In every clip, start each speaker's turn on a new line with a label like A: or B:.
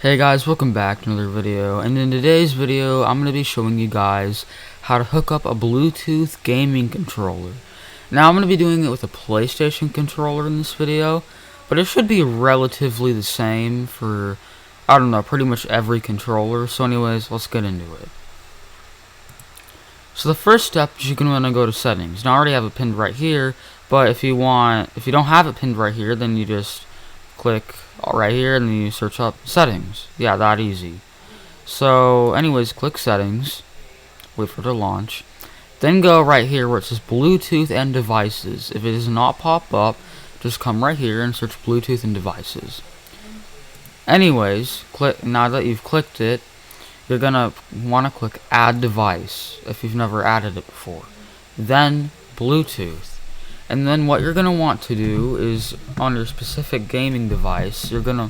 A: Hey guys, welcome back to another video, and in today's video I'm going to be showing you guys how to hook up a Bluetooth gaming controller. Now I'm going to be doing it with a PlayStation controller in this video, but it should be relatively the same for, I don't know, pretty much every controller. So anyways, let's get into it. So the first step is you're going to want to go to settings. Now I already have it pinned right here, but if you don't have it pinned right here, then you just click right here and then you search up settings. Yeah, that easy. So anyways, click settings, wait for it to launch, then go right here where it says Bluetooth and devices. If it does not pop up, just come right here and search Bluetooth and devices. Anyways, now that you've clicked it, you're gonna want to click add device if you've never added it before, then Bluetooth. And then what you're going to want to do is, on your specific gaming device, you're going to,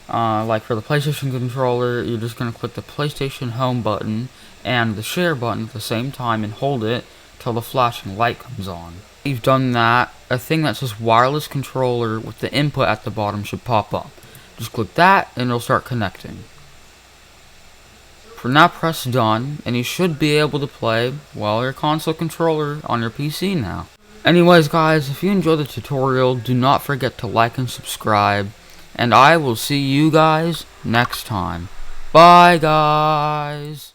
A: like for the PlayStation controller, you're just going to click the PlayStation Home button and the share button at the same time and hold it till the flashing light comes on. You've done that, a thing that says wireless controller with the input at the bottom should pop up. Just click that and it'll start connecting. For now, press done, and you should be able to play, well, your console controller on your PC now. Anyways guys, if you enjoyed the tutorial, do not forget to like and subscribe, and I will see you guys next time. Bye guys!